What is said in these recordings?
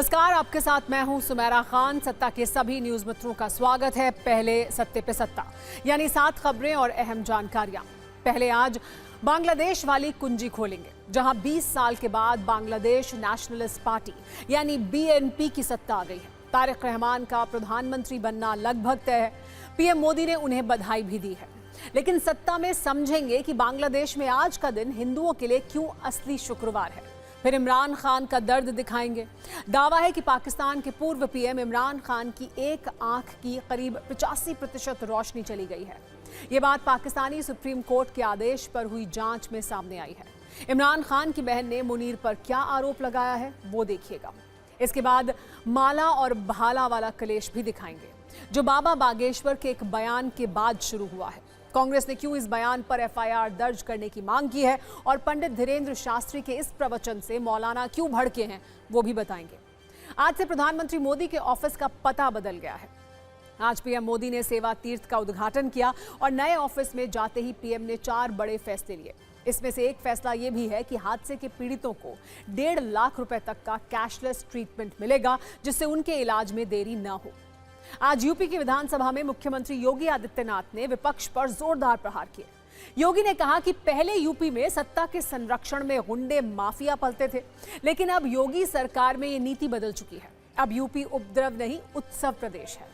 नमस्कार, आपके साथ मैं हूं सुमेरा खान। सत्ता के सभी न्यूज मित्रों का स्वागत है। पहले सत्ते पे सत्ता, यानी 7 खबरें और अहम जानकारियां। पहले आज बांग्लादेश वाली कुंजी खोलेंगे, जहां 20 साल के बाद बांग्लादेश नेशनलिस्ट पार्टी यानी बीएनपी की सत्ता आ गई है। तारिक रहमान का प्रधानमंत्री बनना लगभग तय है। पीएम मोदी ने उन्हें बधाई भी दी है। लेकिन सत्ता में समझेंगे कि बांग्लादेश में आज का दिन हिंदुओं के लिए क्यों असली शुक्रवार है। फिर इमरान खान का दर्द दिखाएंगे। दावा है कि पाकिस्तान के पूर्व पीएम इमरान खान की एक आंख की करीब 85% रोशनी चली गई है। ये बात पाकिस्तानी सुप्रीम कोर्ट के आदेश पर हुई जांच में सामने आई है। इमरान खान की बहन ने मुनीर पर क्या आरोप लगाया है, वो देखिएगा। इसके बाद माला और भाला वाला कलेश भी दिखाएंगे, जो बाबा बागेश्वर के एक बयान के बाद शुरू हुआ है। कांग्रेस ने क्यों इस बयान पर एफआईआर दर्ज करने की मांग की है और पंडित धीरेन्द्र शास्त्री के इस प्रवचन से मौलाना क्यों भड़के हैं, वो भी बताएंगे। आज से प्रधानमंत्री मोदी के ऑफिस का पता बदल गया है। आज पीएम मोदी ने सेवा तीर्थ का उद्घाटन किया और नए ऑफिस में जाते ही पीएम ने 4 बड़े फैसले लिए। इसमें से एक फैसला ये भी है कि हादसे के पीड़ितों को 1.5 लाख रुपए तक का कैशलेस ट्रीटमेंट मिलेगा, जिससे उनके इलाज में देरी न हो। आज यूपी की विधानसभा में मुख्यमंत्री योगी आदित्यनाथ ने विपक्ष पर जोरदार प्रहार किए। योगी ने कहा कि पहले यूपी में सत्ता के संरक्षण में गुंडे माफिया पलते थे, लेकिन अब योगी सरकार में ये नीति बदल चुकी है। अब यूपी उपद्रव नहीं, उत्सव प्रदेश है।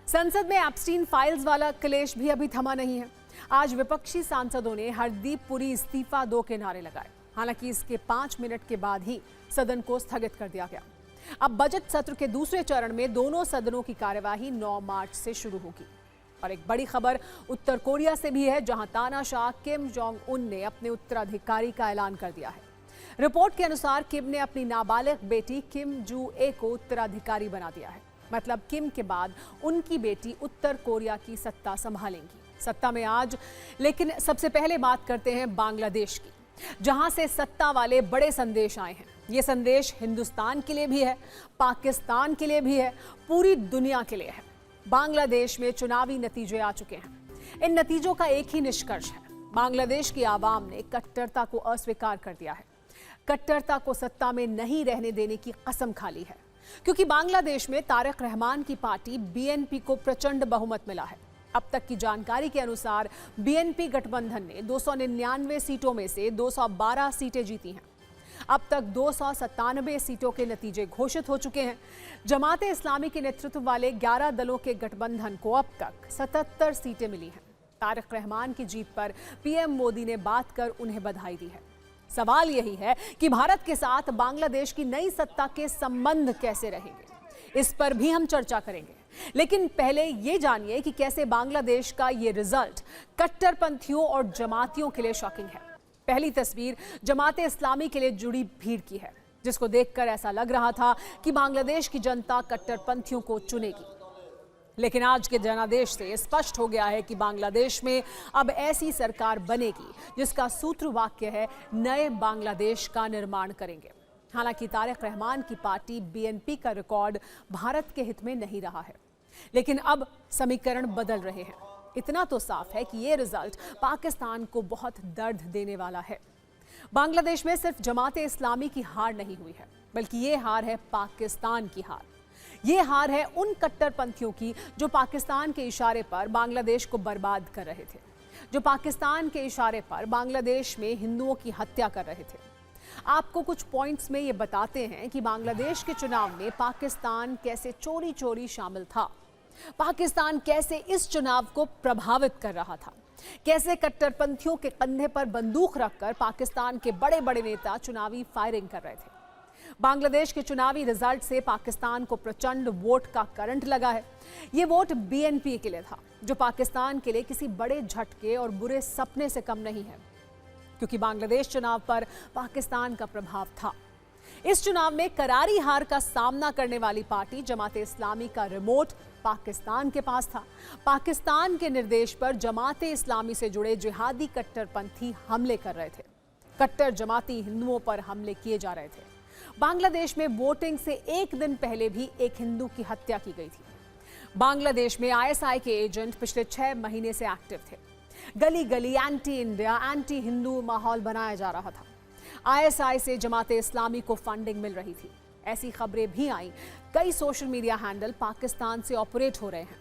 संसद में एप्स्टीन फाइल्स वाला क्लेश भी अभी थमा नहीं है। आज विपक्षी सांसदों ने हरदीप पुरी इस्तीफा दो के नारे लगाए। हालांकि इसके 5 मिनट के बाद ही सदन को स्थगित कर दिया गया। अब बजट सत्र के दूसरे चरण में दोनों सदनों की कार्यवाही 9 मार्च से शुरू होगी। और एक बड़ी खबर उत्तर कोरिया से भी है, जहां तानाशाह किम जोंग उन ने अपने उत्तराधिकारी का ऐलान कर दिया है। रिपोर्ट के अनुसार किम ने अपनी नाबालिग बेटी किम जू ए को उत्तराधिकारी बना दिया है। मतलब किम के बाद उनकी बेटी उत्तर कोरिया की सत्ता संभालेंगी। सत्ता में आज लेकिन सबसे पहले बात करते हैं बांग्लादेश की, जहां से सत्ता वाले बड़े संदेश आए हैं। ये संदेश हिंदुस्तान के लिए भी है, पाकिस्तान के लिए भी है, पूरी दुनिया के लिए है। बांग्लादेश में चुनावी नतीजे आ चुके हैं। इन नतीजों का एक ही निष्कर्ष है, बांग्लादेश की आवाम ने कट्टरता को अस्वीकार कर दिया है। कट्टरता को सत्ता में नहीं रहने देने की कसम खा ली है, क्योंकि बांग्लादेश में तारिक रहमान की पार्टी बीएनपी को प्रचंड बहुमत मिला है। अब तक की जानकारी के अनुसार बीएनपी गठबंधन ने 299 सीटों में से 212 सीटें जीती हैं। अब तक 297 सीटों के नतीजे घोषित हो चुके हैं। जमाते इस्लामी के नेतृत्व वाले 11 दलों के गठबंधन को अब तक 77 सीटें मिली हैं। तारिक रहमान की जीत पर पीएम मोदी ने बात कर उन्हें बधाई दी है। सवाल यही है कि भारत के साथ बांग्लादेश की नई सत्ता के संबंध कैसे रहेंगे, इस पर भी हम चर्चा करेंगे। लेकिन पहले ये जानिए कि कैसे बांग्लादेश का ये रिजल्ट कट्टरपंथियों और जमातियों के लिए शॉकिंग है। पहली तस्वीर जमाते इस्लामी के लिए जुड़ी भीड़ की है, जिसको देखकर ऐसा लग रहा था कि बांग्लादेश की जनता कट्टरपंथियों को चुनेगी। लेकिन आज के जनादेश से स्पष्ट हो गया है कि बांग्लादेश में अब ऐसी सरकार बनेगी जिसका सूत्र वाक्य है, नए बांग्लादेश का निर्माण करेंगे। हालांकि तारिक रहमान की पार्टी बीएनपी का रिकॉर्ड भारत के हित में नहीं रहा है, लेकिन अब समीकरण बदल रहे हैं। इतना तो साफ है कि ये रिजल्ट पाकिस्तान को बहुत दर्द देने वाला है। बांग्लादेश में सिर्फ जमाते इस्लामी की हार नहीं हुई है, बल्कि ये हार है पाकिस्तान की हार। ये हार है उन कट्टरपंथियों की जो पाकिस्तान के इशारे पर बांग्लादेश को बर्बाद कर रहे थे, जो पाकिस्तान के इशारे पर बांग्लादेश में हिंदुओं की हत्या कर रहे थे। आपको कुछ पॉइंट्स में ये बताते हैं कि बांग्लादेश के चुनाव में पाकिस्तान कैसे चोरी चोरी शामिल था, पाकिस्तान कैसे इस चुनाव को प्रभावित कर रहा था, कैसे कट्टरपंथियों के कंधे पर बंदूक रखकर पाकिस्तान के बड़े बड़े नेता चुनावी फायरिंग कर रहे थे। बांग्लादेश के चुनावी रिजल्ट से पाकिस्तान को प्रचंड वोट का करंट लगा है। ये वोट बीएनपी के लिए था, जो पाकिस्तान के लिए किसी बड़े झटके और बुरे सपने से कम नहीं है, क्योंकि बांग्लादेश चुनाव पर पाकिस्तान का प्रभाव था। इस चुनाव में करारी हार का सामना करने वाली पार्टी जमाते इस्लामी का रिमोट पाकिस्तान के पास था। पाकिस्तान के निर्देश पर जमाते इस्लामी से जुड़े जिहादी कट्टरपंथी हमले कर रहे थे। कट्टर जमाती हिंदुओं पर हमले किए जा रहे थे। बांग्लादेश में वोटिंग से एक दिन पहले भी एक हिंदू की हत्या की गई थी। बांग्लादेश में आईएसआई के एजेंट पिछले 6 महीने से एक्टिव थे। गली गली एंटी इंडिया, एंटी हिंदू माहौल बनाया जा रहा था। आईएसआई से जमाते इस्लामी को फंडिंग मिल रही थी। ऐसी खबरें भी आईं, कई सोशल मीडिया हैंडल पाकिस्तान से ऑपरेट हो रहे हैं।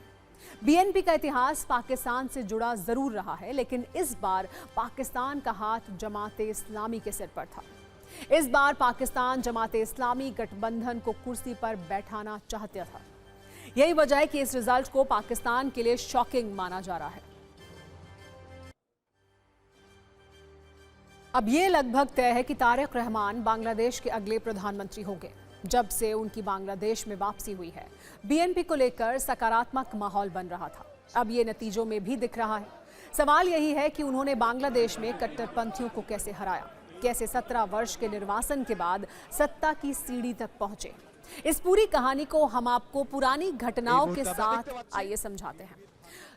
बीएनपी का इतिहास पाकिस्तान से जुड़ा जरूर रहा है, लेकिन इस बार पाकिस्तान का हाथ जमाते इस्लामी के सिर पर था। इस बार पाकिस्तान जमाते इस्लामी गठबंधन को कुर्सी पर बैठाना चाहता था। यही वजह है कि इस रिजल्ट को पाकिस्तान के लिए शॉकिंग माना जा रहा है। अब ये लगभग तय है कि तारिक रहमान बांग्लादेश के अगले प्रधानमंत्री होंगे। जब से उनकी बांग्लादेश में वापसी हुई है, बीएनपी को लेकर सकारात्मक माहौल बन रहा था। अब ये नतीजों में भी दिख रहा है। सवाल यही है कि उन्होंने बांग्लादेश में कट्टरपंथियों को कैसे हराया, कैसे 17 वर्ष के निर्वासन के बाद सत्ता की सीढ़ी तक पहुंचे। इस पूरी कहानी को हम आपको पुरानी घटनाओं के साथ आइए समझाते हैं।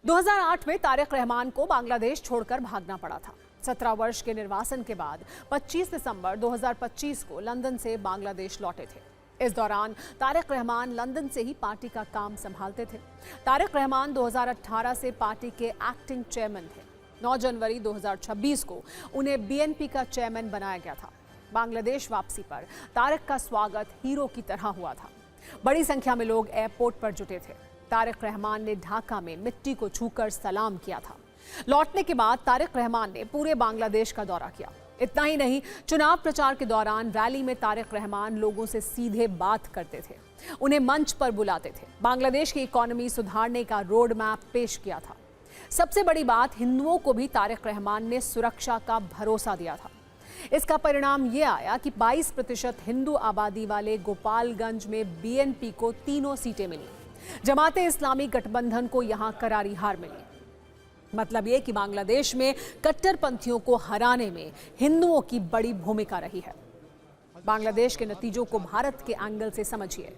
2008 में तारिक रहमान को बांग्लादेश छोड़कर भागना पड़ा था। 17 वर्ष के निर्वासन के बाद 25 दिसंबर 2025 को लंदन से बांग्लादेश लौटे थे। इस दौरान तारिक रहमान लंदन से ही पार्टी का काम संभालते थे। तारिक रहमान 2018 से पार्टी के एक्टिंग चेयरमैन थे। 9 जनवरी 2026 को उन्हें बीएनपी का चेयरमैन बनाया गया था। बांग्लादेश वापसी पर तारिक का स्वागत हीरो की तरह हुआ था। बड़ी संख्या में लोग एयरपोर्ट पर जुटे थे। तारिक रहमान ने ढाका में मिट्टी को छूकर सलाम किया था। लौटने के बाद तारिक रहमान ने पूरे बांग्लादेश का दौरा किया। इतना ही नहीं, चुनाव प्रचार के दौरान रैली में तारिक रहमान लोगों से सीधे बात करते थे, उन्हें मंच पर बुलाते थे। बांग्लादेश की इकोनॉमी सुधारने का रोड मैप पेश किया था। सबसे बड़ी बात, हिंदुओं को भी तारिक रहमान ने सुरक्षा का भरोसा दिया था। इसका परिणाम यह आया कि 22% हिंदू आबादी वाले गोपालगंज में बीएनपी को 3 सीटें मिली। जमाते इस्लामी गठबंधन को यहां करारी हार मिली। मतलब ये कि बांग्लादेश में कट्टरपंथियों को हराने में हिंदुओं की बड़ी भूमिका रही है। बांग्लादेश के नतीजों को भारत के एंगल से समझिए।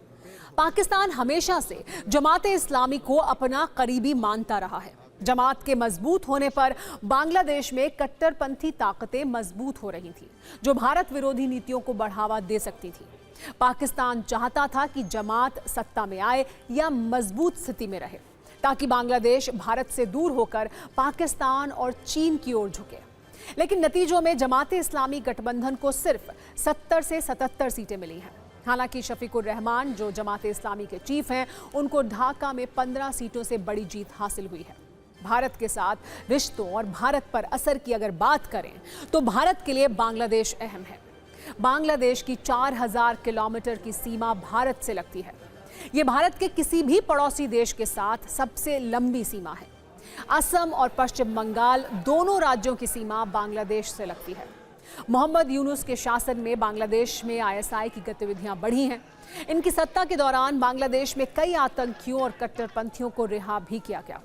पाकिस्तान हमेशा से जमाते इस्लामी को अपना करीबी मानता रहा है। जमात के मजबूत होने पर बांग्लादेश में कट्टरपंथी ताकतें मजबूत हो रही थी, जो भारत विरोधी नीतियों को बढ़ावा दे सकती थी। पाकिस्तान चाहता था कि जमात सत्ता में आए या मजबूत स्थिति में रहे, ताकि बांग्लादेश भारत से दूर होकर पाकिस्तान और चीन की ओर झुके। लेकिन नतीजों में जमाते इस्लामी गठबंधन को सिर्फ 70 से 77 सीटें मिली हैं। हालांकि शफीकुर रहमान, जो जमाते इस्लामी के चीफ हैं, उनको ढाका में 15 सीटों से बड़ी जीत हासिल हुई है। भारत के साथ रिश्तों और भारत पर असर की अगर बात करें तो भारत के लिए बांग्लादेश अहम है। बांग्लादेश की 4000 किलोमीटर की सीमा भारत से लगती है। ये भारत के किसी भी पड़ोसी देश के साथ सबसे लंबी सीमा है। असम और पश्चिम बंगाल दोनों राज्यों की सीमा बांग्लादेश से लगती है। मोहम्मद यूनुस के शासन में बांग्लादेश में आईएसआई की गतिविधियां बढ़ी हैं। इनकी सत्ता के दौरान बांग्लादेश में कई आतंकियों और कट्टरपंथियों को रिहा भी किया गया।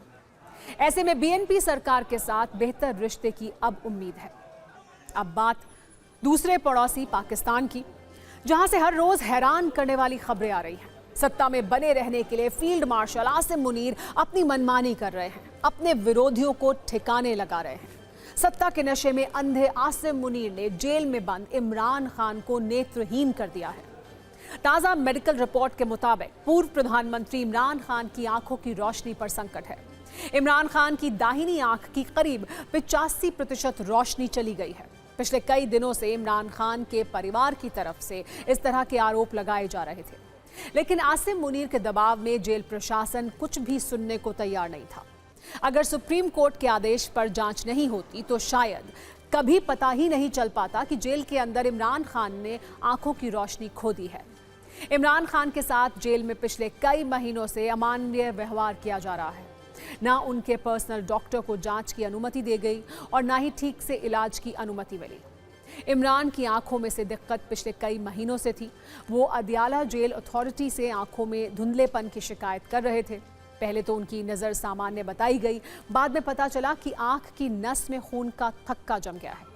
ऐसे में बीएनपी सरकार के साथ बेहतर रिश्ते की अब उम्मीद है। अब बात दूसरे पड़ोसी पाकिस्तान की, जहां से हर रोज हैरान करने वाली खबरें आ रही हैं। सत्ता में बने रहने के लिए फील्ड मार्शल आसिम मुनीर अपनी मनमानी कर रहे हैं, अपने विरोधियों को ठिकाने लगा रहे हैं। सत्ता के नशे में अंधे आसिम मुनीर ने जेल में बंद इमरान खान को नेत्रहीन कर दिया है। ताजा मेडिकल रिपोर्ट के मुताबिक पूर्व प्रधानमंत्री इमरान खान की आंखों की रोशनी पर संकट है। इमरान खान की दाहिनी आंख की करीब 85% रोशनी चली गई है। पिछले कई दिनों से इमरान खान के परिवार की तरफ से इस तरह के आरोप लगाए जा रहे थे, लेकिन आसिम मुनीर के दबाव में जेल प्रशासन कुछ भी सुनने को तैयार नहीं था। अगर सुप्रीम कोर्ट के आदेश पर जांच नहीं होती तो शायद कभी पता ही नहीं चल पाता कि जेल के अंदर इमरान खान ने आंखों की रोशनी खो दी है। इमरान खान के साथ जेल में पिछले कई महीनों से अमानवीय व्यवहार किया जा रहा है। ना उनके पर्सनल डॉक्टर को जांच की अनुमति दी गई और ना ही ठीक से इलाज की अनुमति मिली। इमरान की आंखों में से दिक्कत पिछले कई महीनों से थी। वो अदियाला जेल अथॉरिटी से आंखों में धुंधलेपन की शिकायत कर रहे थे। पहले तो उनकी नज़र सामान्य बताई गई, बाद में पता चला कि आंख की नस में खून का थक्का जम गया है।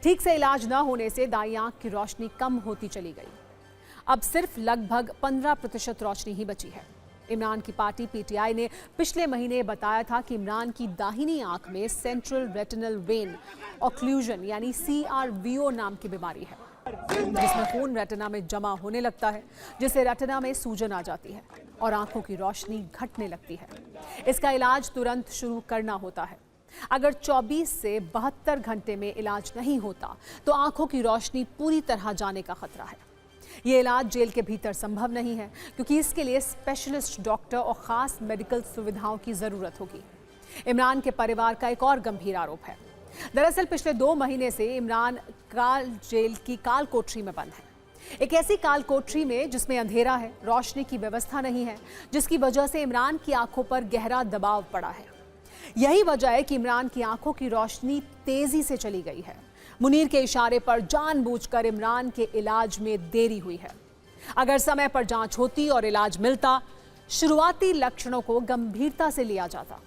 ठीक से इलाज न होने से दाईं आंख की रोशनी कम होती चली गई। अब सिर्फ लगभग 15% रोशनी ही बची है। इमरान की पार्टी पीटीआई ने पिछले महीने बताया था कि इमरान की दाहिनी आंख में सेंट्रल रेटिनल वेन ऑक्लूजन यानी CRVO नाम की बीमारी है, जिसमें खून रेटिना में जमा होने लगता है, जिससे रेटिना में सूजन आ जाती है और आंखों की रोशनी घटने लगती है। इसका इलाज तुरंत शुरू करना होता है। अगर 24 से 72 घंटे में इलाज नहीं होता तो आंखों की रोशनी पूरी तरह जाने का खतरा है। ये इलाज जेल के भीतर संभव नहीं है क्योंकि इसके लिए स्पेशलिस्ट डॉक्टर और ख़ास मेडिकल सुविधाओं की ज़रूरत होगी। इमरान के परिवार का एक और गंभीर आरोप है। दरअसल पिछले 2 महीने से इमरान काल जेल की काल कोठरी में बंद है। एक ऐसी काल कोठरी में जिसमें अंधेरा है, रोशनी की व्यवस्था नहीं है, जिसकी वजह से इमरान की आंखों पर गहरा दबाव पड़ा है। यही वजह है कि इमरान की आंखों की रोशनी तेजी से चली गई है। मुनीर के इशारे पर जानबूझकर इमरान के इलाज में देरी हुई है। अगर समय पर जांच होती और इलाज मिलता, शुरुआती लक्षणों को गंभीरता से लिया जाता,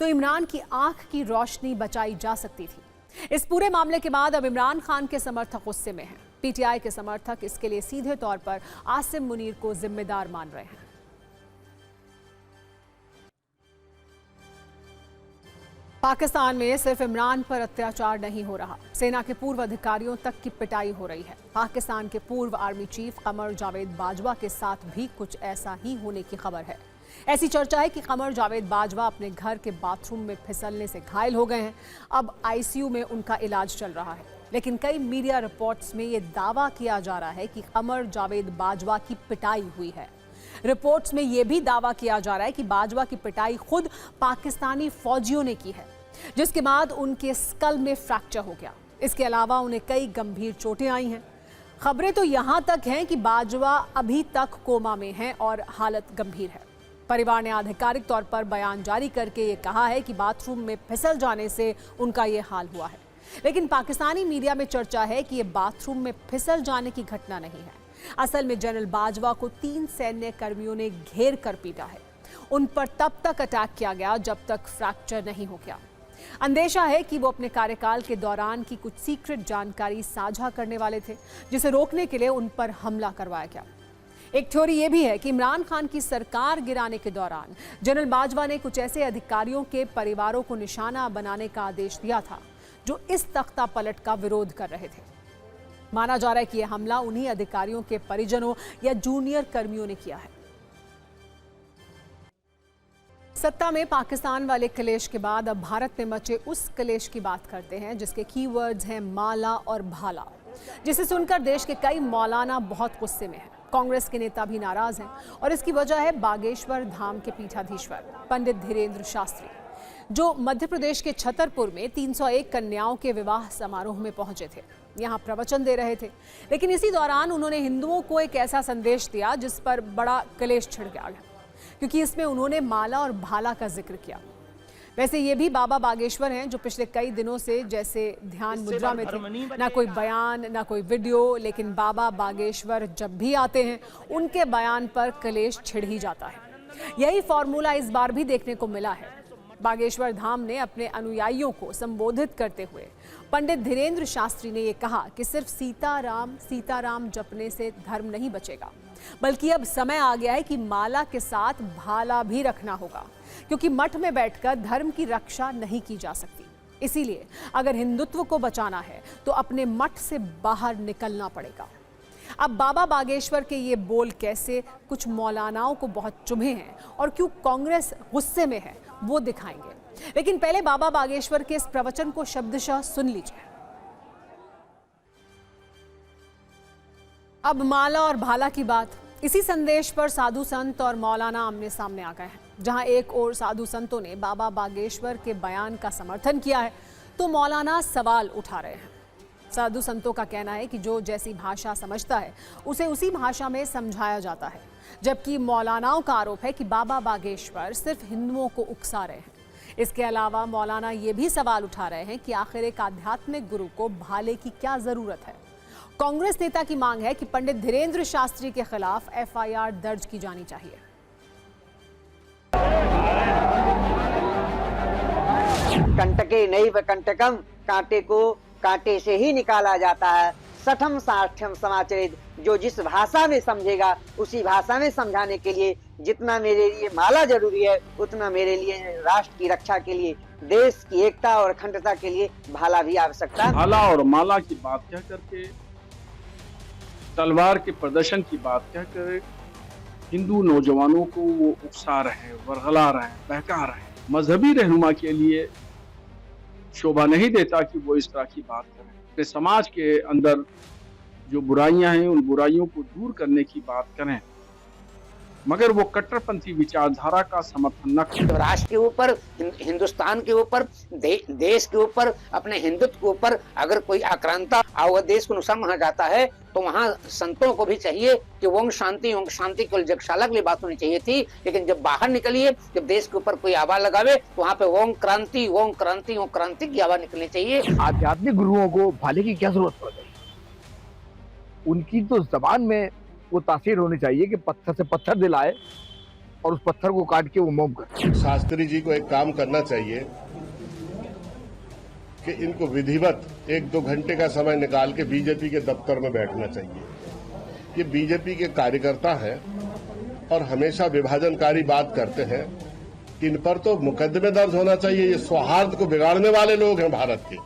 तो इमरान की आंख की रोशनी बचाई जा सकती थी। इस पूरे मामले के बाद अब इमरान खान के समर्थक गुस्से में हैं। पीटीआई के समर्थक इसके लिए सीधे तौर पर आसिम मुनीर को जिम्मेदार मान रहे हैं। पाकिस्तान में सिर्फ इमरान पर अत्याचार नहीं हो रहा, सेना के पूर्व अधिकारियों तक की पिटाई हो रही है। पाकिस्तान के पूर्व आर्मी चीफ कमर जावेद बाजवा के साथ भी कुछ ऐसा ही होने की खबर है। ऐसी चर्चा है कि कमर जावेद बाजवा अपने घर के बाथरूम में फिसलने से घायल हो गए हैं। अब आईसीयू में उनका इलाज चल रहा है, लेकिन कई मीडिया रिपोर्ट्स में ये दावा किया जा रहा है कि कमर जावेद बाजवा की पिटाई हुई है। रिपोर्ट्स में यह भी दावा किया जा रहा है कि बाजवा की पिटाई खुद पाकिस्तानी फौजियों ने की है, जिसके बाद उनके स्कल में फ्रैक्चर हो गया। इसके अलावा उन्हें कई गंभीर चोटें आई हैं। खबरें तो यहां तक हैं कि बाजवा अभी तक कोमा में हैं और हालत गंभीर है। परिवार ने आधिकारिक तौर पर बयान जारी करके ये कहा है कि बाथरूम में फिसल जाने से उनका ये हाल हुआ है, लेकिन पाकिस्तानी मीडिया में चर्चा है कि ये बाथरूम में फिसल जाने की घटना नहीं है। असल में जनरल बाजवा को 3 सैन्य कर्मियों ने घेर कर पीटा है। उन पर तब तक अटैक किया गया जब तक फ्रैक्चर नहीं हो गया। अंदेशा है कि वो अपने कार्यकाल के दौरान की कुछ सीक्रेट जानकारी साझा करने वाले थे, जिसे रोकने के लिए उन पर हमला करवाया गया। एक थ्योरी ये भी है कि इमरान खान की सरकार गिराने के दौरान जनरल बाजवा ने कुछ ऐसे अधिकारियों के परिवारों को निशाना बनाने का आदेश दिया था जो इस तख्ता पलट का विरोध कर रहे थे। माना जा रहा है कि यह हमला उन्हीं अधिकारियों के परिजनों या जूनियर कर्मियों ने किया है। सत्ता में पाकिस्तान वाले क्लेश के बाद अब भारत में मचे उस क्लेश की बात करते हैं जिसके कीवर्ड्स हैं माला और भाला, जिसे सुनकर देश के कई मौलाना बहुत गुस्से में हैं। कांग्रेस के नेता भी नाराज हैं और इसकी वजह है बागेश्वर धाम के पीठाधीश्वर पंडित धीरेन्द्र शास्त्री, जो मध्य प्रदेश के छतरपुर में 301 कन्याओं के विवाह समारोह में पहुंचे थे। यहां प्रवचन दे रहे थे, लेकिन इसी दौरान उन्होंने हिंदुओं को एक ऐसा संदेश दिया जिस पर बड़ा क्लेश छिड़ गया, क्योंकि इसमें उन्होंने माला और भाला का जिक्र किया। वैसे ये भी बाबा बागेश्वर हैं जो पिछले कई दिनों से जैसे ध्यान मुद्रा में थे, ना कोई बयान ना कोई वीडियो, लेकिन बाबा बागेश्वर जब भी आते हैं उनके बयान पर क्लेश छिड़ ही जाता है। यही फॉर्मूला इस बार भी देखने को मिला है। बागेश्वर धाम ने अपने अनुयायियों को संबोधित करते हुए पंडित धीरेन्द्र शास्त्री ने ये कहा कि सिर्फ सीताराम सीताराम जपने से धर्म नहीं बचेगा, बल्कि अब समय आ गया है कि माला के साथ भाला भी रखना होगा, क्योंकि मठ में बैठकर धर्म की रक्षा नहीं की जा सकती। इसीलिए अगर हिंदुत्व को बचाना है तो अपने मठ से बाहर निकलना पड़ेगा। अब बाबा बागेश्वर के ये बोल कैसे कुछ मौलानाओं को बहुत चुभे हैं और क्यों कांग्रेस गुस्से में है वो दिखाएंगे, लेकिन पहले बाबा बागेश्वर के इस प्रवचन को शब्दशः सुन लीजिए। अब माला और भाला की बात, इसी संदेश पर साधु संत और मौलाना आमने सामने आ गए हैं। जहां एक ओर साधु संतों ने बाबा बागेश्वर के बयान का समर्थन किया है, तो मौलाना सवाल उठा रहे हैं। साधु संतों का कहना है कि जो जैसी भाषा समझता है उसे उसी भाषा में समझाया जाता है, जबकि मौलानाओं का आरोप है कि बाबा बागेश्वर सिर्फ हिंदुओं को उकसा रहे हैं। इसके अलावा मौलाना ये भी सवाल उठा रहे हैं कि आखिर एक आध्यात्मिक गुरु को भाले की क्या जरूरत है। कांग्रेस नेता की मांग है कि पंडित धीरेन्द्र शास्त्री के खिलाफ एफआईआर दर्ज की जानी चाहिए। कंटके नैव कंटकम, कांटे को कांटे से ही निकाला जाता है। सठम साठम समाचरित, जो जिस भाषा में समझेगा उसी भाषा में समझाने के लिए जितना मेरे लिए माला जरूरी है, उतना मेरे लिए राष्ट्र की रक्षा के लिए, देश की एकता और अखंडता के लिए भाला भी आवश्यकता है। भाला और माला की बात क्या करके, तलवार के प्रदर्शन की बात क्या करे, हिंदू नौजवानों को वो उकसा रहे, वर्गला रहे, बहका रहे। मजहबी रहनुमा के लिए शोभा नहीं देता कि वो इस तरह की बात करें। अपने समाज के अंदर जो बुराइयां हैं उन बुराइयों को दूर करने की बात करें, मगर वो कट्टरपंथी विचारधारा का समर्थन न करें। तो राष्ट्र के ऊपर, हिंदुस्तान के ऊपर, देश के ऊपर, अपने हिंदुत्व के ऊपर अगर कोई आक्रांता और देश को नुकसान पहुंचा जाता है तो वहाँ संतों को भी चाहिए कि ओम शांति केवल जगशाला के लिए बात होनी चाहिए थी, लेकिन जब बाहर निकलिए, जब देश के ऊपर कोई आवाज लगावे तो वहाँ पे ओम क्रांति की आवाज निकलनी चाहिए। आध्यात्मिक गुरुओं को भाले की क्या जरूरत पड़ गई? उनकी तो जबान में वो तासीर होनी चाहिए कि पत्थर से पत्थर दिलाए और उस पत्थर को काट के वो मोम कर। शास्त्री जी को एक काम करना चाहिए कि इनको विधिवत 1-2 घंटे का समय निकाल के बीजेपी के दफ्तर में बैठना चाहिए। ये बीजेपी के कार्यकर्ता हैं और हमेशा विभाजनकारी बात करते हैं। इन पर तो मुकदमे दर्ज होना चाहिए। ये सौहार्द को बिगाड़ने वाले लोग हैं भारत के।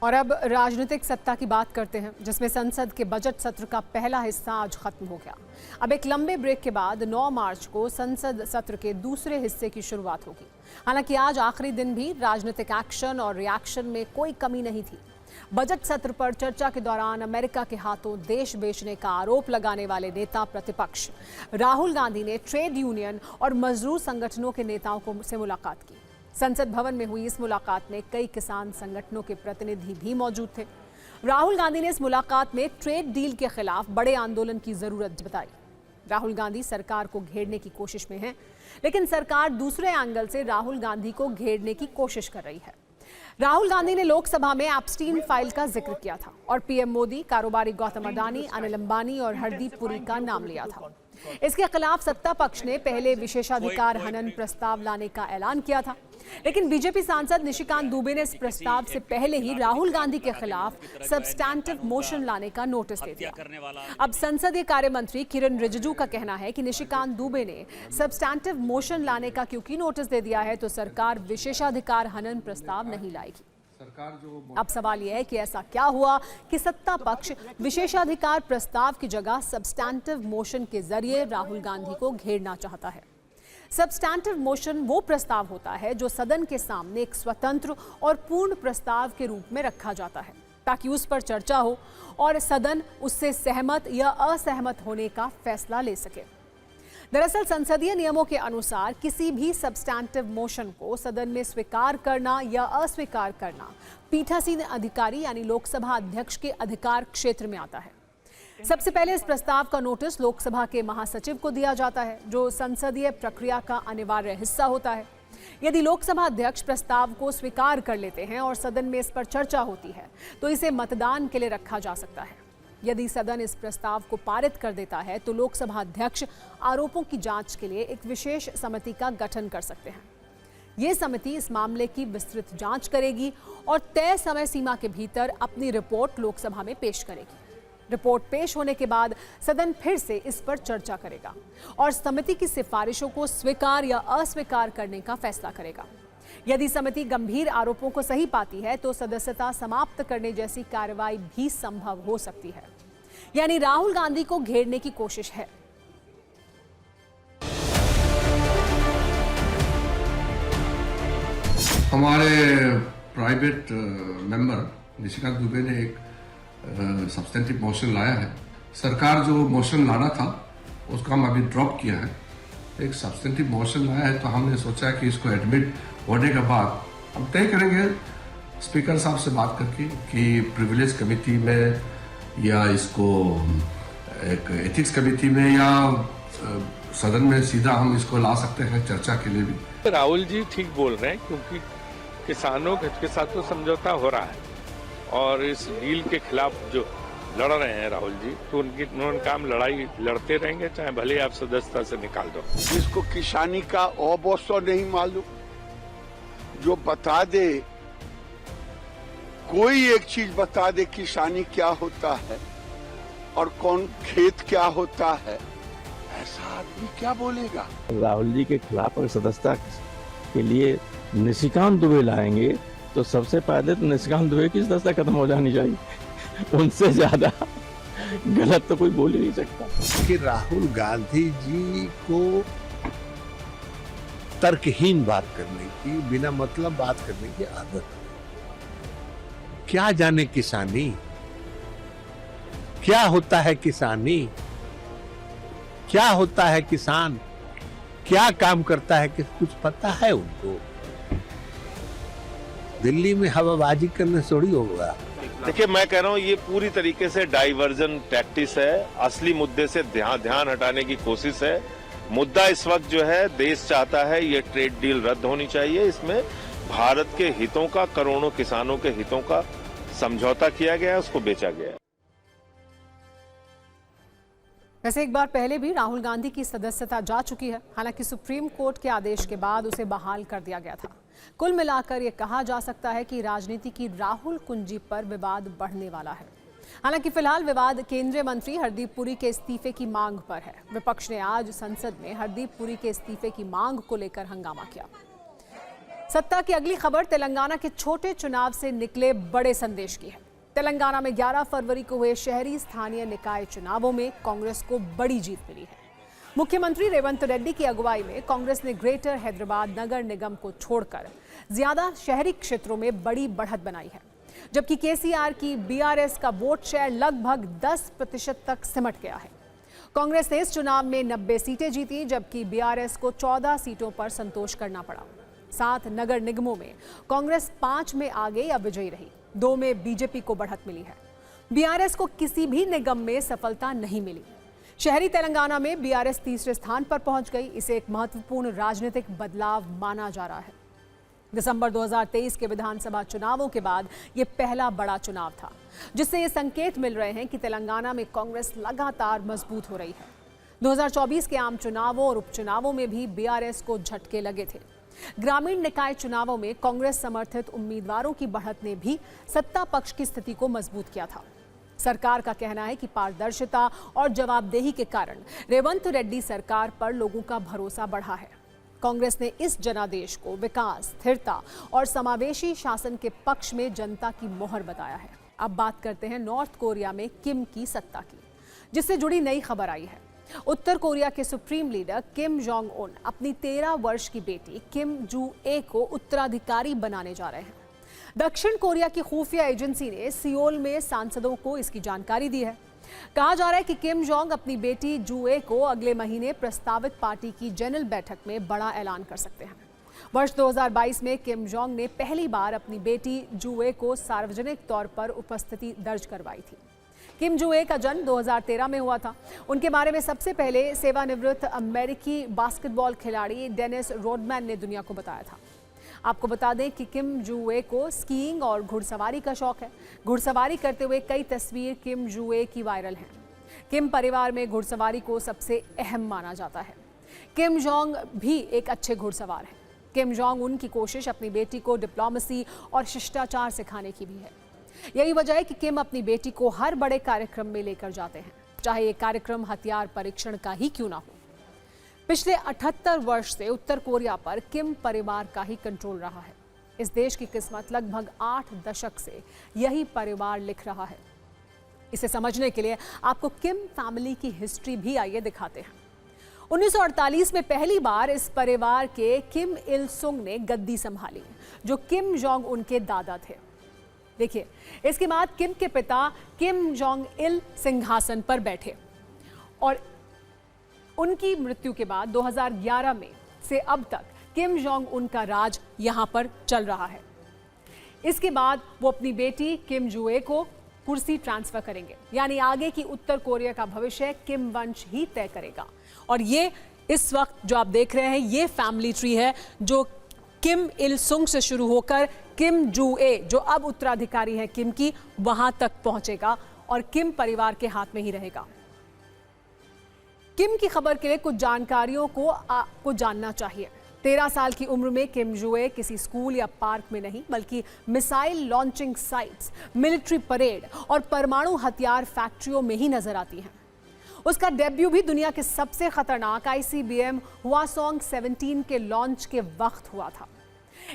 और अब राजनीतिक सत्ता की बात करते हैं, जिसमें संसद के बजट सत्र का पहला हिस्सा आज खत्म हो गया। अब एक लंबे ब्रेक के बाद 9 मार्च को संसद सत्र के दूसरे हिस्से की शुरुआत होगी। हालांकि आज आखिरी दिन भी राजनीतिक एक्शन और रिएक्शन में कोई कमी नहीं थी। बजट सत्र पर चर्चा के दौरान अमेरिका के हाथों देश बेचने का आरोप लगाने वाले नेता प्रतिपक्ष राहुल गांधी ने ट्रेड यूनियन और मजदूर संगठनों के नेताओं से मुलाकात की। संसद भवन में हुई इस मुलाकात में कई किसान संगठनों के प्रतिनिधि भी मौजूद थे। राहुल गांधी ने इस मुलाकात में ट्रेड डील के खिलाफ बड़े आंदोलन की जरूरत बताई। राहुल गांधी सरकार को घेरने की कोशिश में हैं, लेकिन सरकार दूसरे एंगल से राहुल गांधी को घेरने की कोशिश कर रही है। राहुल गांधी ने लोकसभा में एप्स्टीन फाइल का जिक्र किया था और पीएम मोदी, कारोबारी गौतम अडानी, अनिल अंबानी और हरदीप पुरी का नाम लिया था। इसके खिलाफ सत्ता पक्ष ने पहले विशेषाधिकार हनन प्रस्ताव लाने का ऐलान किया था, लेकिन बीजेपी सांसद निशिकांत दुबे ने इस प्रस्ताव से पहले ही राहुल गांधी के खिलाफ सब्सटैंटिव मोशन लाने का नोटिस दे दिया। अब संसदीय कार्य मंत्री किरण रिजिजू का कहना है कि निशिकांत दुबे ने सब्सटैंटिव मोशन लाने का क्योंकि नोटिस दे दिया है तो सरकार विशेषाधिकार हनन प्रस्ताव नहीं लाएगी। अब सवाल यह है कि ऐसा क्या हुआ कि सत्ता पक्ष विशेषाधिकार प्रस्ताव की जगह सब्सटैंटिव मोशन के जरिए राहुल गांधी को घेरना चाहता है। सब्सटैंटिव मोशन वो प्रस्ताव होता है जो सदन के सामने एक स्वतंत्र और पूर्ण प्रस्ताव के रूप में रखा जाता है ताकि उस पर चर्चा हो और सदन उससे सहमत या असहमत होने का फैसला ले सके। दरअसल संसदीय नियमों के अनुसार किसी भी सब्सटैंटिव मोशन को सदन में स्वीकार करना या अस्वीकार करना पीठासीन अधिकारी यानी लोकसभा अध्यक्ष के अधिकार क्षेत्र में आता है। सबसे पहले इस प्रस्ताव का नोटिस लोकसभा के महासचिव को दिया जाता है, जो संसदीय प्रक्रिया का अनिवार्य हिस्सा होता है। यदि लोकसभा अध्यक्ष प्रस्ताव को स्वीकार कर लेते हैं और सदन में इस पर चर्चा होती है तो इसे मतदान के लिए रखा जा सकता है। यदि सदन इस प्रस्ताव को पारित कर देता है तो लोकसभा अध्यक्ष आरोपों की जांच के लिए एक विशेष समिति का गठन कर सकते हैं। ये समिति इस मामले की विस्तृत जांच करेगी और तय समय सीमा के भीतर अपनी रिपोर्ट लोकसभा में पेश करेगी। रिपोर्ट पेश होने के बाद सदन फिर से इस पर चर्चा करेगा और समिति की सिफारिशों को स्वीकार या अस्वीकार करने का फैसला करेगा। यदि समिति गंभीर आरोपों को सही पाती है तो सदस्यता समाप्त करने जैसी कार्रवाई भी संभव हो सकती है। यानी राहुल गांधी को घेरने की कोशिश है। हमारे प्राइवेट मेंबर निशिकांत दुबे ने एक सब्सटेंटिव मोशन लाया है। सरकार जो मोशन लाना था उसका हम अभी ड्रॉप किया है। एक सब्सटेंटिव मोशन लाया है तो हमने सोचा कि इसको एडमिट होने के बाद हम तय करेंगे स्पीकर साहब से बात करके कि प्रिविलेज कमेटी में या इसको एक एथिक्स कमेटी में या सदन में सीधा हम इसको ला सकते हैं चर्चा के लिए भी। राहुल जी ठीक बोल रहे हैं क्योंकि किसानों के साथ तो समझौता हो रहा है और इस डील के खिलाफ जो लड़ रहे हैं राहुल जी, तो उन्होंने काम लड़ाई लड़ते रहेंगे चाहे भले आप सदस्यता से निकाल दो। जिसको किसानी का औबोसो नहीं मालूम, जो बता दे, कोई एक चीज बता दे किसानी क्या होता है और कौन खेत क्या होता है, ऐसा आदमी क्या बोलेगा। राहुल जी के खिलाफ अगर सदस्यता के लिए निशिकांत दुबे लाएंगे तो सबसे पहले तो निशिकांत दुबे की सदस्यता खत्म हो जानी चाहिए। उनसे ज्यादा गलत तो कोई बोल ही नहीं सकता। कि राहुल गांधी जी को तर्कहीन बात करने की, बिना मतलब बात करने की आदत है। क्या जाने किसानी, क्या होता है किसानी, क्या होता है किसान, क्या काम करता है, कि कुछ पता है उनको? दिल्ली में हवाबाजी करने से थोड़ी होगा। देखिए, मैं कह रहा हूँ ये पूरी तरीके से डाइवर्जन टैक्टिस है, असली मुद्दे से ध्यान हटाने की कोशिश है। मुद्दा इस वक्त जो है, देश चाहता है ये ट्रेड डील रद्द होनी चाहिए। इसमें भारत के हितों का, करोड़ों किसानों के हितों का समझौता किया गया है, उसको बेचा गया है। वैसे एक बार पहले भी राहुल गांधी की सदस्यता जा चुकी है, हालांकि सुप्रीम कोर्ट के आदेश के बाद उसे बहाल कर दिया गया था। कुल मिलाकर ये कहा जा सकता है कि राजनीति की राहुल कुंजी पर विवाद बढ़ने वाला है। हालांकि फिलहाल विवाद केंद्रीय मंत्री हरदीप पुरी के इस्तीफे की मांग पर है। विपक्ष ने आज संसद में हरदीप पुरी के इस्तीफे की मांग को लेकर हंगामा किया। सत्ता की अगली खबर तेलंगाना के छोटे चुनाव से निकले बड़े संदेश की है। तेलंगाना में 11 फरवरी को हुए शहरी स्थानीय निकाय चुनावों में कांग्रेस को बड़ी जीत मिली है। मुख्यमंत्री रेवंत रेड्डी की अगुवाई में कांग्रेस ने ग्रेटर हैदराबाद नगर निगम को छोड़कर ज्यादा शहरी क्षेत्रों में बड़ी बढ़त बनाई है, जबकि केसीआर की बीआरएस का वोट शेयर लगभग 10% तक सिमट गया है। कांग्रेस ने इस चुनाव में 90 सीटें जीती, जबकि बीआरएस को 14 सीटों पर संतोष करना पड़ा। 7 नगर निगमों में कांग्रेस 5 में आगे या विजयी रही, 2 में बीजेपी को बढ़त मिली है। बीआरएस को किसी भी निगम में सफलता नहीं मिली। शहरी तेलंगाना में बीआरएस तीसरे स्थान पर पहुंच गई। इसे एक महत्वपूर्ण राजनीतिक बदलाव माना जा रहा है। दिसंबर 2023 के विधानसभा चुनावों के बाद यह पहला बड़ा चुनाव था, जिससे ये संकेत मिल रहे हैं कि तेलंगाना में कांग्रेस लगातार मजबूत हो रही है। 2024 के आम चुनावों और उपचुनावों में भी बीआरएस को झटके लगे थे। ग्रामीण निकाय चुनावों में कांग्रेस समर्थित उम्मीदवारों की बढ़त ने भी सत्ता पक्ष की स्थिति को मजबूत किया था। सरकार का कहना है कि पारदर्शिता और जवाबदेही के कारण रेवंत रेड्डी सरकार पर लोगों का भरोसा बढ़ा है। कांग्रेस ने इस जनादेश को विकास, स्थिरता और समावेशी शासन के पक्ष में जनता की मोहर बताया है। अब बात करते हैं नॉर्थ कोरिया में किम की सत्ता की, जिससे जुड़ी नई खबर आई है। उत्तर कोरिया के supreme leader Kim Jong Un अपनी 13 वर्ष की बेटी किम जू ए को उत्तराधिकारी बनाने जा रहे हैं। दक्षिण कोरिया की खुफिया एजेंसी ने सियोल में सांसदों को इसकी जानकारी दी है। कहा जा रहा है कि किम जोंग अपनी बेटी जू ए को अगले महीने प्रस्तावित पार्टी की जनरल बैठक में बड़ा ऐलान कर सकते हैं। वर्ष 2022 में किम जोंग ने पहली बार अपनी बेटी जू ए को सार्वजनिक तौर पर उपस्थिति दर्ज करवाई थी। किम जू ए का जन्म 2013 में हुआ था। उनके बारे में सबसे पहले सेवानिवृत्त अमेरिकी बास्केटबॉल खिलाड़ी डेनिस रोडमैन ने दुनिया को बताया था। आपको बता दें कि किम जू ए को स्कीइंग और घुड़सवारी का शौक है। घुड़सवारी करते हुए कई तस्वीर किम जू ए की वायरल हैं। किम परिवार में घुड़सवारी को सबसे अहम माना जाता है। किम जोंग भी एक अच्छे घुड़सवार हैं। किम जोंग उन की कोशिश अपनी बेटी को डिप्लोमेसी और शिष्टाचार सिखाने की भी है। यही वजह है कि किम अपनी बेटी को हर बड़े कार्यक्रम में लेकर जाते हैं, चाहे ये कार्यक्रम हथियार परीक्षण का ही क्यों ना हो। पिछले 78 वर्ष से उत्तर कोरिया पर किम परिवार का ही कंट्रोल रहा है। इस देश की किस्मत लगभग 8 दशक से यही परिवार लिख रहा है। इसे समझने के लिए आपको किम फैमिली की हिस्ट्री भी आइए दिखाते हैं। 1948 में पहली बार इस परिवार के किम इल सुंग ने गद्दी संभाली, जो किम जोंग उनके दादा थे। देखिए, इसके बाद किम के पिता किम जोंग इल सिंहासन पर बैठे और उनकी मृत्यु के बाद 2011 में से अब तक किम जोंग उन का राज यहां पर चल रहा है। इसके बाद वो अपनी बेटी किम जू ए को कुर्सी ट्रांसफर करेंगे, यानी आगे की उत्तर कोरिया का भविष्य किम वंश ही तय करेगा। और ये इस वक्त जो आप देख रहे हैं, ये फैमिली ट्री है जो किम इल सुंग से शुरू होकर किम जू ए, जो अब उत्तराधिकारी हैं किम की, वहां तक पहुंचेगा और किम परिवार के हाथ में ही रहेगा। किम की खबर के लिए कुछ जानकारियों को आपको जानना चाहिए। 13 साल की उम्र में किम जू ए किसी स्कूल या पार्क में नहीं, बल्कि missile launching sites, military parade और परमाणु हथियार फैक्ट्रियों में ही नजर आती हैं। उसका डेब्यू भी दुनिया के सबसे खतरनाक ICBM हवासोंग 17 के लॉन्च के वक्त हुआ था।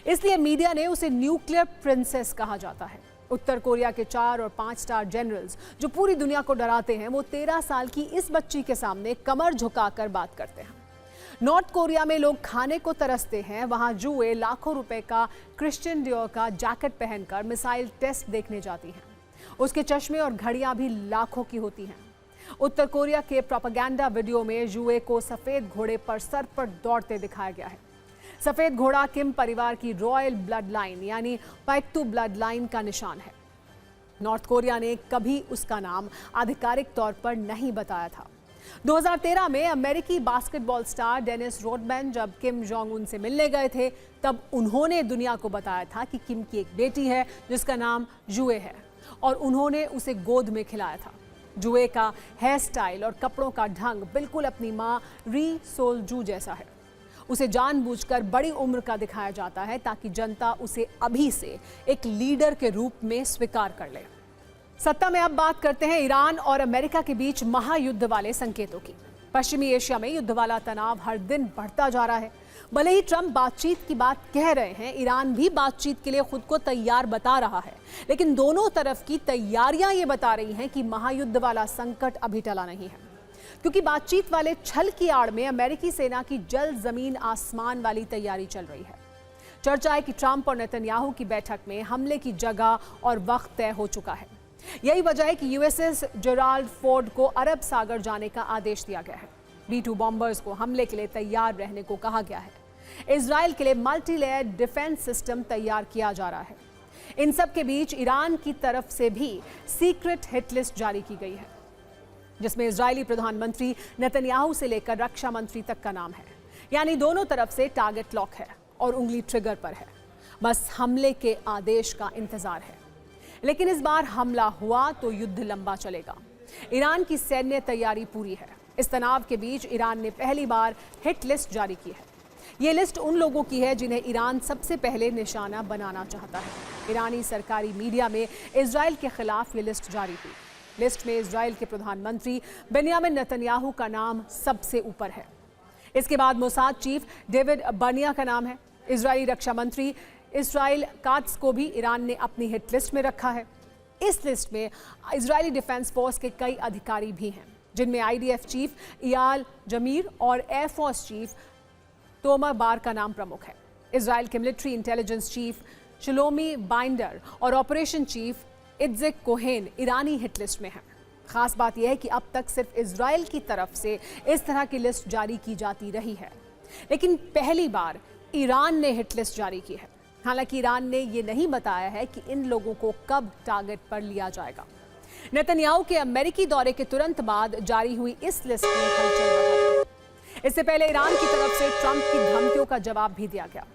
इसलिए मीडिया ने उसे न्यूक्लियर प्रिंसेस कहा जाता है। उत्तर कोरिया के 4 और 5 स्टार जनरल्स जो पूरी दुनिया को डराते हैं, वो 13 साल की इस बच्ची के सामने कमर झुकाकर बात करते हैं। नॉर्थ कोरिया में लोग खाने को तरसते हैं, वहां जू ए लाखों रुपए का क्रिश्चियन डियोर का जैकेट पहनकर मिसाइल टेस्ट देखने जाती हैं। उसके चश्मे और घड़ियां भी लाखों की होती हैं। उत्तर कोरिया के प्रोपेगेंडा वीडियो में जुए को सफेद घोड़े पर सर पर दौड़ते दिखाया गया है। सफेद घोड़ा किम परिवार की रॉयल ब्लड लाइन यानी पैक्टू ब्लड लाइन का निशान है। नॉर्थ कोरिया ने कभी उसका नाम आधिकारिक तौर पर नहीं बताया था। 2013 में अमेरिकी बास्केटबॉल स्टार डेनिस रोडमैन जब किम जोंग उन से मिलने गए थे, तब उन्होंने दुनिया को बताया था कि किम की एक बेटी है जिसका नाम जुए है और उन्होंने उसे गोद में खिलाया था। जुए का हेयर स्टाइल और कपड़ों का ढंग बिल्कुल अपनी मां री सोल जू जैसा है। उसे जानबूझकर बड़ी उम्र का दिखाया जाता है ताकि जनता उसे अभी से एक लीडर के रूप में स्वीकार कर ले। सत्ता में अब बात करते हैं ईरान और अमेरिका के बीच महायुद्ध वाले संकेतों की। पश्चिमी एशिया में युद्ध वाला तनाव हर दिन बढ़ता जा रहा है। भले ही ट्रंप बातचीत की बात कह रहे हैं, ईरान भी बातचीत के लिए खुद को तैयार बता रहा है, लेकिन दोनों तरफ की तैयारियां ये बता रही हैं कि महायुद्ध वाला संकट अभी टला नहीं है, क्योंकि बातचीत वाले छल की आड़ में अमेरिकी सेना की जल जमीन आसमान वाली तैयारी चल रही है। चर्चा है कि ट्रंप और नेतन्याहू की बैठक में हमले की जगह और वक्त तय हो चुका है। यही वजह है कि यूएसएस जेराल्ड फोर्ड को अरब सागर जाने का आदेश दिया गया है। B-2 बॉम्बर्स को हमले के लिए तैयार रहने को कहा गया है। इजराइल के लिए मल्टी लेयर डिफेंस सिस्टम तैयार किया जा रहा है। इन सब के बीच ईरान की तरफ से भी सीक्रेट हिट लिस्ट जारी की गई है, जिसमें इजरायली प्रधानमंत्री नेतन्याहू से लेकर रक्षा मंत्री तक का नाम है। यानी दोनों तरफ से टारगेट लॉक है और उंगली ट्रिगर पर है। बस हमले के आदेश का इंतजार है। लेकिन इस बार हमला हुआ तो युद्ध लंबा चलेगा। ईरान की सैन्य तैयारी पूरी है। इस तनाव के बीच ईरान ने पहली बार हिट लिस्ट जारी की है। ये लिस्ट उन लोगों की है जिन्हें ईरान सबसे पहले निशाना बनाना चाहता है। ईरानी सरकारी मीडिया में इजराइल के खिलाफ ये लिस्ट जारी हुई। लिस्ट में इजराइल के प्रधानमंत्री बेंयामिन नेतन्याहू का नाम सबसे ऊपर है। इसके बाद मोसाद चीफ डेविड बर्निया का नाम है। इजरायली रक्षा मंत्री इसराइल कात्स को भी ईरान ने अपनी हिट लिस्ट में रखा है। इस लिस्ट में इजरायली डिफेंस फोर्स के कई अधिकारी भी हैं, जिनमें IDF चीफ इयाल जमीर और एयरफोर्स चीफ तोमर बार का नाम प्रमुख है। इजराइल के military intelligence chief Shlomi binder और ऑपरेशन चीफ इत्ज़ेक कोहेन ईरानी हिट लिस्ट में हैं। खास बात यह है कि अब तक सिर्फ इजराइल की तरफ से इस तरह की लिस्ट जारी की जाती रही है, लेकिन पहली बार ईरान ने हिट लिस्ट जारी की है। हालांकि ईरान ने ये नहीं बताया है कि इन लोगों को कब टारगेट पर लिया जाएगा। नेतन्याहू के अमेरिकी दौरे के तुरंत बाद जारी हुई इस लिस्ट में हलचल बढ़ा दी। इससे पहले ईरान की तरफ से ट्रंप की धमकियों का जवाब भी दिया गया।